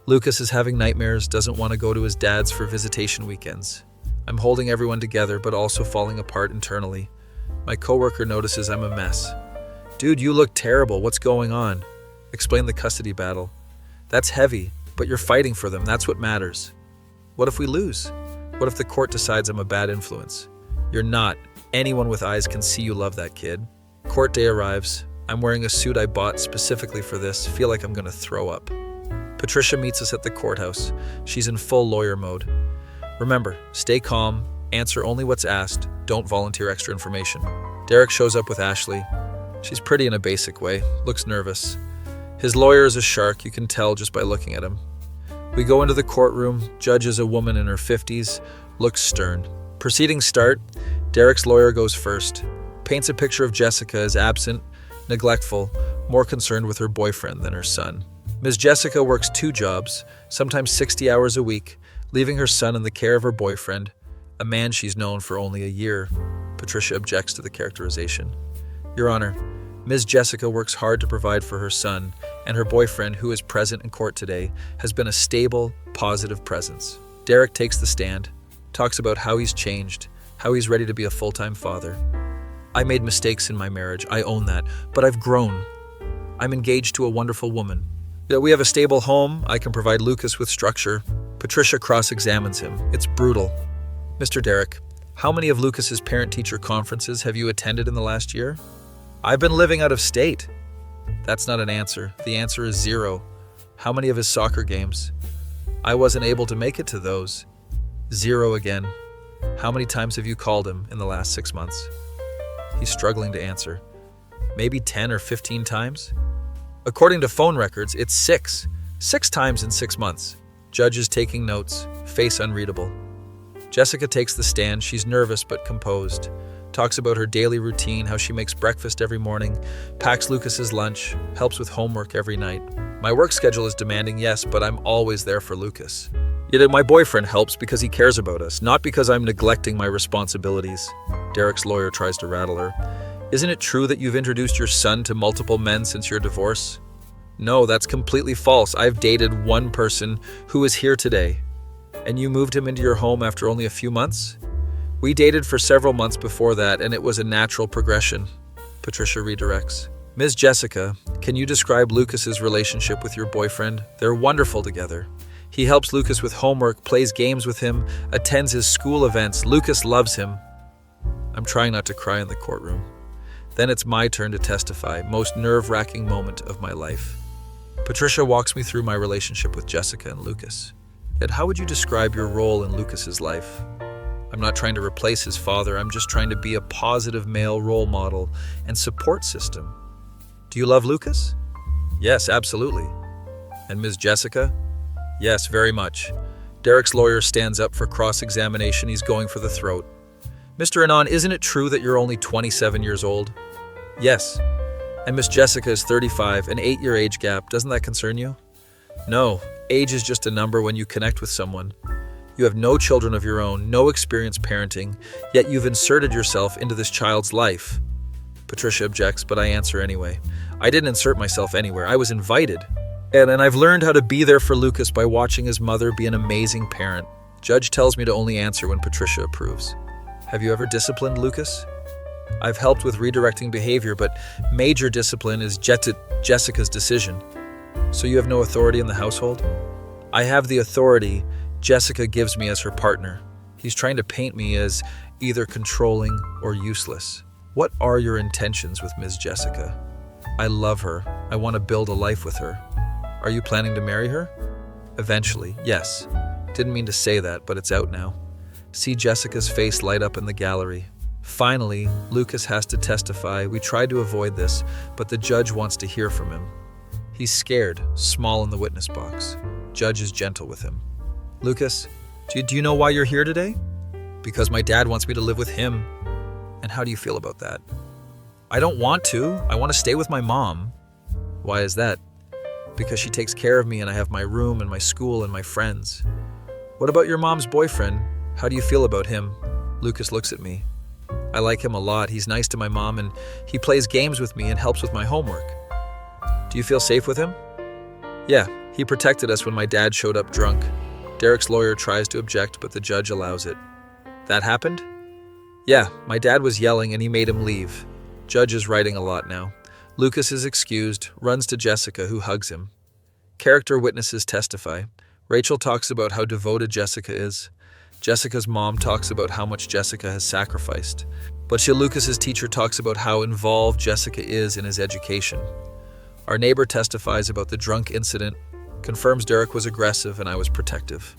Lucas is having nightmares, doesn't want to go to his dad's for visitation weekends. I'm holding everyone together, but also falling apart internally. My coworker notices I'm a mess. Dude, you look terrible. What's going on? Explain the custody battle. That's heavy, but you're fighting for them. That's what matters. What if we lose? What if the court decides I'm a bad influence? You're not. Anyone with eyes can see you love that kid. Court day arrives. I'm wearing a suit I bought specifically for this. Feel like I'm gonna throw up. Patricia meets us at the courthouse. She's in full lawyer mode. Remember, stay calm, Answer only what's asked. Don't volunteer extra information. Derek shows up with Ashley. She's pretty in a basic way, looks nervous. His lawyer is a shark, you can tell just by looking at him. We go into the courtroom. Judge is a woman in her 50s, looks stern. Proceedings start. Derek's lawyer goes first. Paints a picture of Jessica as absent, neglectful, more concerned with her boyfriend than her son. Ms. Jessica works 2 jobs, sometimes 60 hours a week, leaving her son in the care of her boyfriend, a man she's known for only a year. Patricia objects to the characterization. Your Honor, Ms. Jessica works hard to provide for her son, and her boyfriend, who is present in court today, has been a stable, positive presence. Derek takes the stand, talks about how he's changed, how he's ready to be a full-time father. I made mistakes in my marriage, I own that, but I've grown. I'm engaged to a wonderful woman. We have a stable home, I can provide Lucas with structure. Patricia cross-examines him. It's brutal. Mr. Derek, how many of Lucas's parent-teacher conferences have you attended in the last year? I've been living out of state. That's not an answer. The answer is 0. How many of his soccer games? I wasn't able to make it to those. 0 again. How many times have you called him in the last 6 months? He's struggling to answer. Maybe 10 or 15 times? According to phone records, it's 6. 6 times in 6 months. Judge is taking notes, face unreadable. Jessica takes the stand. She's nervous but composed. Talks about her daily routine, how she makes breakfast every morning, packs Lucas's lunch, helps with homework every night. My work schedule is demanding, yes, but I'm always there for Lucas. Yet my boyfriend helps because he cares about us, not because I'm neglecting my responsibilities. Derek's lawyer tries to rattle her. Isn't it true that you've introduced your son to multiple men since your divorce? No, that's completely false. I've dated one person who is here today. And you moved him into your home after only a few months? We dated for several months before that, and it was a natural progression. Patricia redirects. Ms. Jessica, can you describe Lucas's relationship with your boyfriend? They're wonderful together. He helps Lucas with homework, plays games with him, attends his school events. Lucas loves him. I'm trying not to cry in the courtroom. Then it's my turn to testify, most nerve-wracking moment of my life. Patricia walks me through my relationship with Jessica and Lucas. Yet how would you describe your role in Lucas's life? I'm not trying to replace his father, I'm just trying to be a positive male role model and support system. Do you love Lucas? Yes, absolutely. And Ms. Jessica? Yes, very much. Derek's lawyer stands up for cross-examination. He's going for the throat. Mr. Anon, isn't it true that you're only 27 years old? Yes. And Miss Jessica is 35, an 8-year age gap. Doesn't that concern you? No. Age is just a number when you connect with someone. You have no children of your own, no experience parenting, yet you've inserted yourself into this child's life. Patricia objects, but I answer anyway. I didn't insert myself anywhere. I was invited. And I've learned how to be there for Lucas by watching his mother be an amazing parent. Judge tells me to only answer when Patricia approves. Have you ever disciplined Lucas? I've helped with redirecting behavior, but major discipline is Jessica's decision. So you have no authority in the household? I have the authority Jessica gives me as her partner. He's trying to paint me as either controlling or useless. What are your intentions with Ms. Jessica? I love her. I want to build a life with her. Are you planning to marry her? Eventually, yes. Didn't mean to say that, but it's out now. See Jessica's face light up in the gallery. Finally, Lucas has to testify. We tried to avoid this, but the judge wants to hear from him. He's scared, small in the witness box. Judge is gentle with him. Lucas, do you know why you're here today? Because my dad wants me to live with him. And how do you feel about that? I don't want to. I want to stay with my mom. Why is that? Because she takes care of me and I have my room and my school and my friends. What about your mom's boyfriend? How do you feel about him? Lucas looks at me. I like him a lot. He's nice to my mom and he plays games with me and helps with my homework. Do you feel safe with him? Yeah, he protected us when my dad showed up drunk. Derek's lawyer tries to object, but the judge allows it. That happened? Yeah, my dad was yelling and he made him leave. Judge is writing a lot now. Lucas is excused, runs to Jessica, who hugs him. Character witnesses testify. Rachel talks about how devoted Jessica is. Jessica's mom talks about how much Jessica has sacrificed. But Lucas's teacher talks about how involved Jessica is in his education. Our neighbor testifies about the drunk incident, confirms Derek was aggressive and I was protective.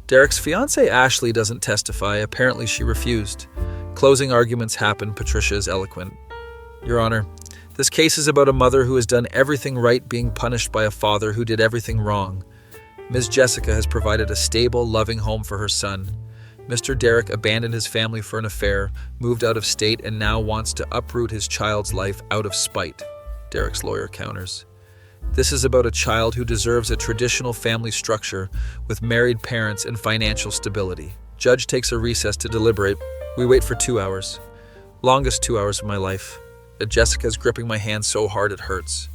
Derek's fiancée Ashley doesn't testify. Apparently she refused. Closing arguments happen. Patricia is eloquent. Your Honor, this case is about a mother who has done everything right being punished by a father who did everything wrong. Ms. Jessica has provided a stable, loving home for her son. Mr. Derek abandoned his family for an affair, moved out of state, and now wants to uproot his child's life out of spite, Derek's lawyer counters. This is about a child who deserves a traditional family structure with married parents and financial stability. Judge takes a recess to deliberate. We wait for 2 hours. Longest 2 hours of my life. Jessica's gripping my hand so hard it hurts.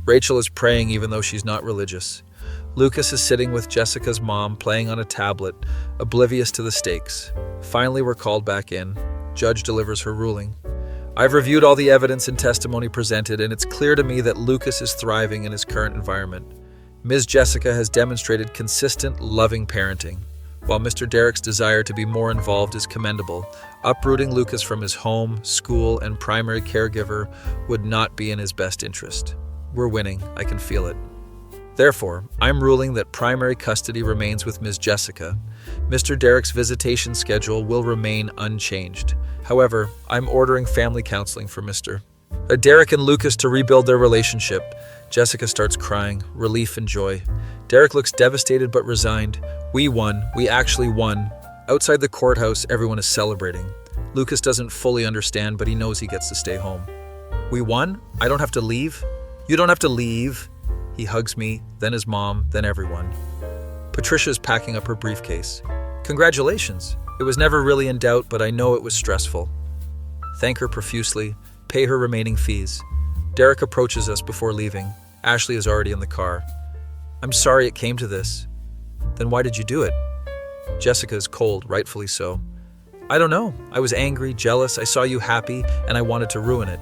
Rachel is praying even though she's not religious. Lucas is sitting with Jessica's mom playing on a tablet, oblivious to the stakes. Finally, we're called back in. Judge delivers her ruling. I've reviewed all the evidence and testimony presented, and it's clear to me that Lucas is thriving in his current environment. Ms. Jessica has demonstrated consistent, loving parenting, while Mr. Derek's desire to be more involved is commendable. Uprooting Lucas from his home, school, and primary caregiver would not be in his best interest. We're winning. I can feel it. Therefore, I'm ruling that primary custody remains with Ms. Jessica. Mr. Derek's visitation schedule will remain unchanged. However, I'm ordering family counseling for Mr. Derek and Lucas to rebuild their relationship. Jessica starts crying, relief and joy. Derek looks devastated but resigned. We won. We actually won. Outside the courthouse, everyone is celebrating. Lucas doesn't fully understand, but he knows he gets to stay home. We won? I don't have to leave? You don't have to leave. He hugs me, then his mom, then everyone. Patricia's packing up her briefcase. Congratulations. It was never really in doubt, but I know it was stressful. Thank her profusely, pay her remaining fees. Derek approaches us before leaving. Ashley is already in the car. I'm sorry it came to this. Then why did you do it? Jessica is cold, rightfully so. I don't know. I was angry, jealous, I saw you happy, and I wanted to ruin it.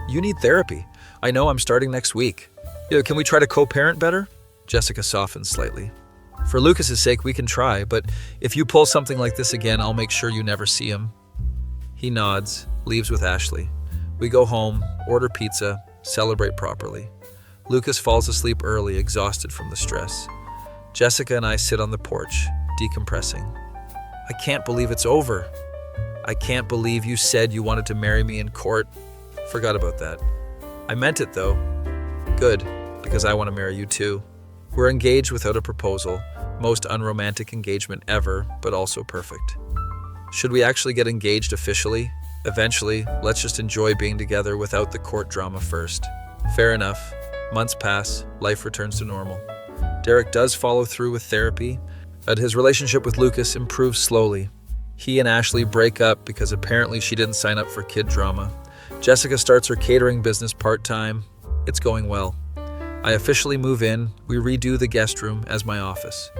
You need therapy. I know I'm starting next week. Can we try to co-parent better? Jessica softens slightly. For Lucas's sake, we can try, but if you pull something like this again, I'll make sure you never see him. He nods, leaves with Ashley. We go home, order pizza, celebrate properly. Lucas falls asleep early, exhausted from the stress. Jessica and I sit on the porch, decompressing. I can't believe it's over. I can't believe you said you wanted to marry me in court. Forgot about that. I meant it though. Good, because I want to marry you too. We're engaged without a proposal. Most unromantic engagement ever, but also perfect. Should we actually get engaged officially? Eventually, let's just enjoy being together without the court drama first. Fair enough. Months pass, life returns to normal. Derek does follow through with therapy, but his relationship with Lucas improves slowly. He and Ashley break up because apparently she didn't sign up for kid drama. Jessica starts her catering business part-time. It's going well. I officially move in. We redo the guest room as my office.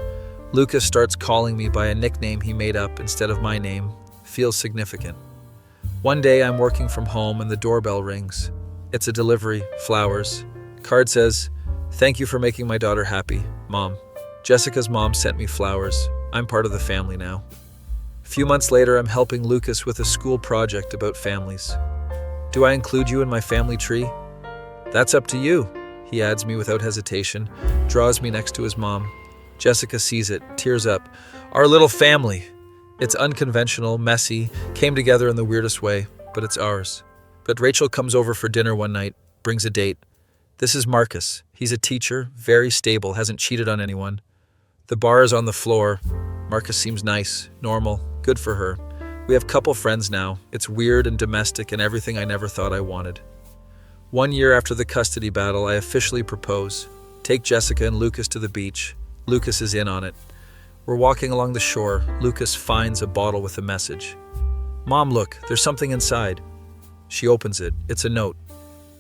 Lucas starts calling me by a nickname he made up instead of my name. Feels significant. One day I'm working from home and the doorbell rings. It's a delivery, flowers. Card says, "Thank you for making my daughter happy, Mom." Jessica's mom sent me flowers. I'm part of the family now. A few months later, I'm helping Lucas with a school project about families. Do I include you in my family tree? That's up to you, he adds me without hesitation, draws me next to his mom. Jessica sees it, tears up. Our little family. It's unconventional, messy, came together in the weirdest way, but it's ours. But Rachel comes over for dinner one night, brings a date. This is Marcus. He's a teacher, very stable, hasn't cheated on anyone. The bar is on the floor. Marcus seems nice, normal, good for her. We have couple friends now. It's weird and domestic and everything I never thought I wanted. 1 year after the custody battle, I officially propose. Take Jessica and Lucas to the beach. Lucas is in on it. We're walking along the shore. Lucas finds a bottle with a message. Mom, look, there's something inside. She opens it. It's a note.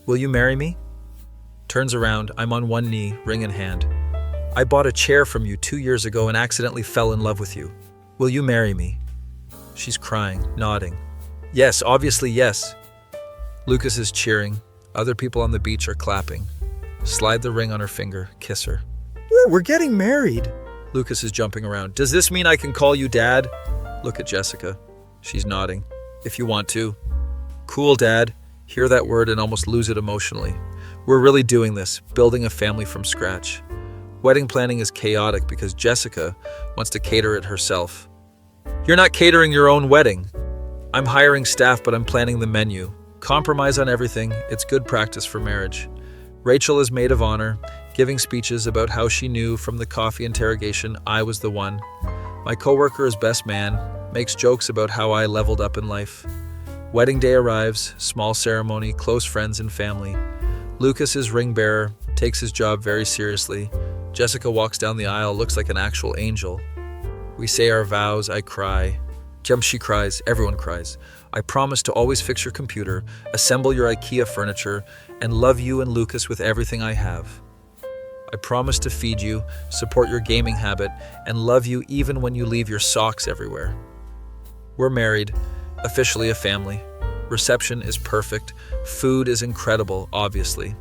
Will you marry me? Turns around. I'm on one knee, ring in hand. I bought a chair from you 2 years ago and accidentally fell in love with you. Will you marry me? She's crying, nodding. Yes, obviously yes. Lucas is cheering. Other people on the beach are clapping. Slide the ring on her finger, kiss her. We're getting married. Lucas is jumping around. Does this mean I can call you Dad? Look at Jessica. She's nodding. If you want to. Cool, Dad. Hear that word and almost lose it emotionally. We're really doing this, building a family from scratch. Wedding planning is chaotic because Jessica wants to cater it herself. You're not catering your own wedding. I'm hiring staff, but I'm planning the menu. Compromise on everything. It's good practice for marriage. Rachel is maid of honor, giving speeches about how she knew from the coffee interrogation I was the one. My coworker is best man, makes jokes about how I leveled up in life. Wedding day arrives, small ceremony, close friends and family. Lucas is ring bearer, takes his job very seriously. Jessica walks down the aisle, looks like an actual angel. We say our vows, I cry. She cries, everyone cries. I promise to always fix your computer, assemble your IKEA furniture, and love you and Lucas with everything I have. I promise to feed you, support your gaming habit, and love you even when you leave your socks everywhere. We're married, officially a family. Reception is perfect. Food is incredible, obviously.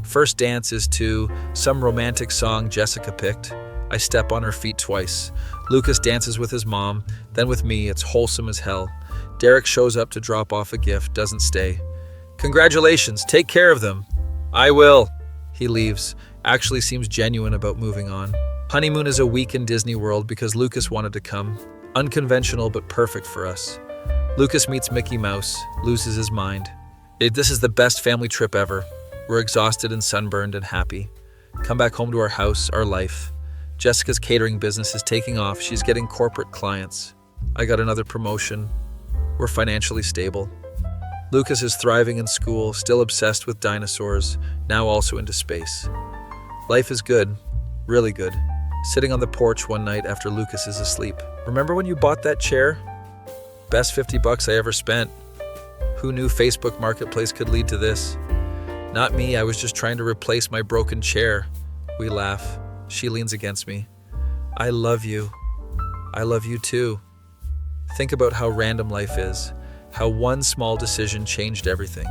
First dance is to some romantic song Jessica picked. I step on her feet twice. Lucas dances with his mom, then with me. It's wholesome as hell. Derek shows up to drop off a gift, doesn't stay. Congratulations, take care of them. I will. He leaves, actually seems genuine about moving on. Honeymoon is a week in Disney World because Lucas wanted to come. Unconventional but perfect for us. Lucas meets Mickey Mouse, loses his mind. This is the best family trip ever. We're exhausted and sunburned and happy. Come back home to our house, our life. Jessica's catering business is taking off. She's getting corporate clients. I got another promotion. We're financially stable. Lucas is thriving in school, still obsessed with dinosaurs, now also into space. Life is good, really good. Sitting on the porch one night after Lucas is asleep. Remember when you bought that chair? Best $50 I ever spent. Who knew Facebook Marketplace could lead to this? Not me, I was just trying to replace my broken chair. We laugh. She leans against me. I love you. I love you too. Think about how random life is, how one small decision changed everything.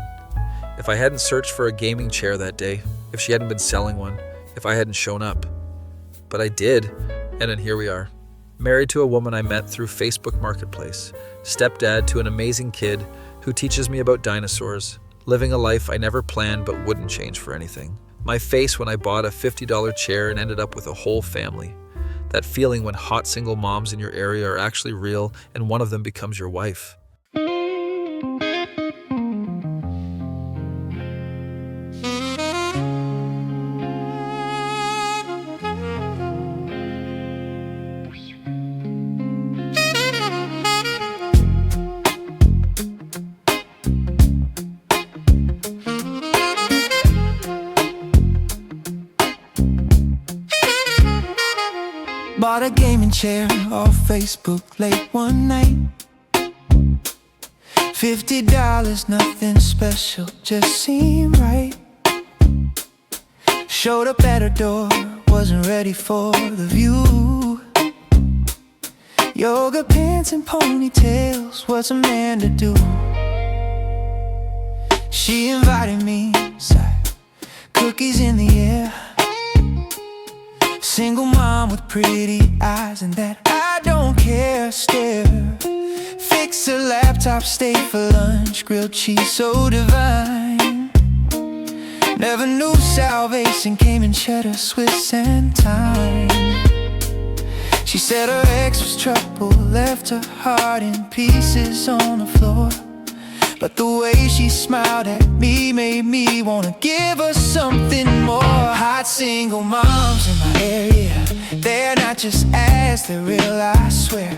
If I hadn't searched for a gaming chair that day, if she hadn't been selling one, if I hadn't shown up. But I did, and then here we are. Married to a woman I met through Facebook Marketplace. Stepdad to an amazing kid who teaches me about dinosaurs. Living a life I never planned but wouldn't change for anything. My face when I bought a $50 chair and ended up with a whole family. That feeling when hot single moms in your area are actually real and one of them becomes your wife. Bought a gaming chair off Facebook late one night. $50, nothing special, just seemed right. Showed up at her door, wasn't ready for the view. Yoga pants and ponytails, what's a man to do? She invited me inside, cookies in the air. Single mom with pretty eyes and that I don't care stare. Fix a laptop, stay for lunch, grilled cheese so divine. Never knew salvation came in cheddar, Swiss and thyme. She said her ex was trouble, left her heart in pieces on the floor. But the way she smiled at me made me wanna give her something more. Hot single moms in my area, they're not just ass, they're real, I swear.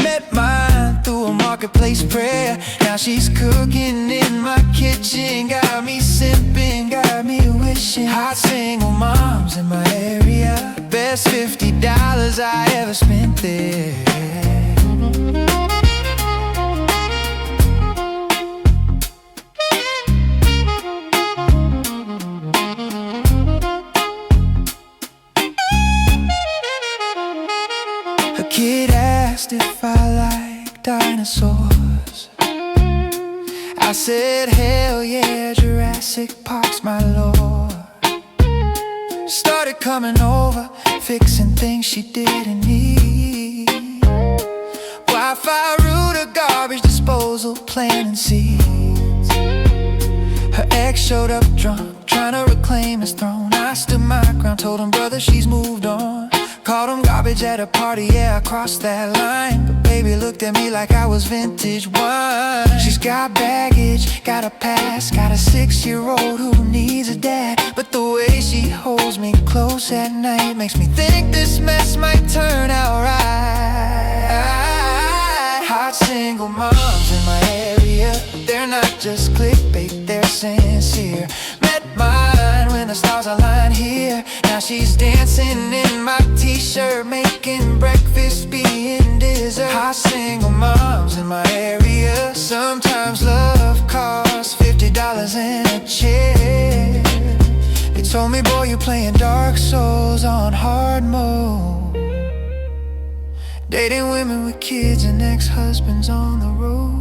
Met mine through a marketplace prayer. Now she's cooking in my kitchen, got me sipping, got me wishing. Hot single moms in my area, best $50 I ever spent there. Kid asked if I like dinosaurs. I said hell yeah, Jurassic Park's my lore. Started coming over, fixing things she didn't need. Wi-Fi router, garbage disposal, planting seeds. Her ex showed up drunk, trying to reclaim his throne. I stood my ground, told him, brother, she's moved on. Called him garbage at a party, yeah, I crossed that line. But baby looked at me like I was vintage wine. She's got baggage, got a past, got a 6-year-old who needs a dad. But the way she holds me close at night makes me think this mess might turn out right. Hot single moms in my area, they're not just clickbait, they're sincere. Met mine when the stars align here. Now she's dancing in my t-shirt, making breakfast, being dessert. Hot single moms in my area. Sometimes love costs $50 in a chair. They told me, boy, you playing Dark Souls on hard mode, dating women with kids and ex-husbands on the road.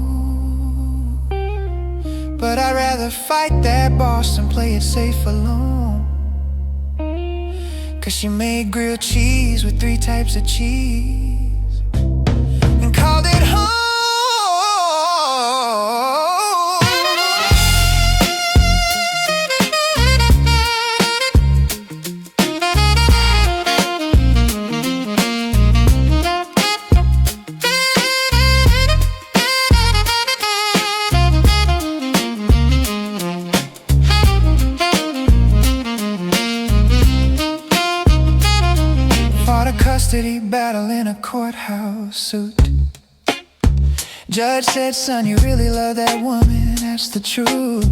But I'd rather fight that boss than play it safe alone. 'Cause she made grilled cheese with 3 types of cheese and called it home. Custody battle in a courthouse suit. Judge said, son, you really love that woman, that's the truth.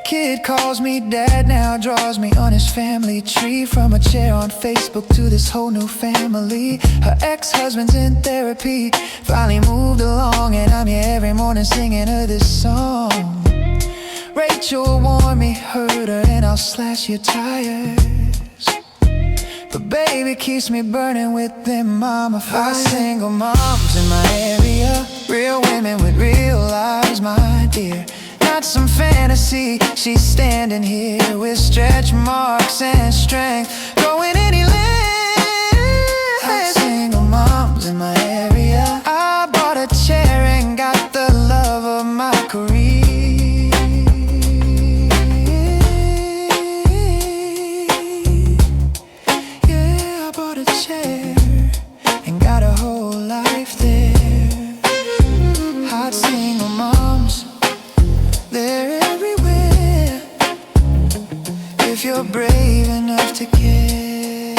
Kid calls me dad now, draws me on his family tree. From a chair on Facebook to this whole new family. Her ex-husband's in therapy, finally moved along, and I'm here every morning singing her this song. Rachel warned me, hurt her and I'll slash your tires. But baby keeps me burning with them mama fires. Single moms in my area, real women with real lives, my dear. Not some fantasy, she's standing here with stretch marks and strength, going any length. Single moms in my area. I bought a chair and got the love of my career. And got a whole life there. Hot single moms, they're everywhere. If you're brave enough to care.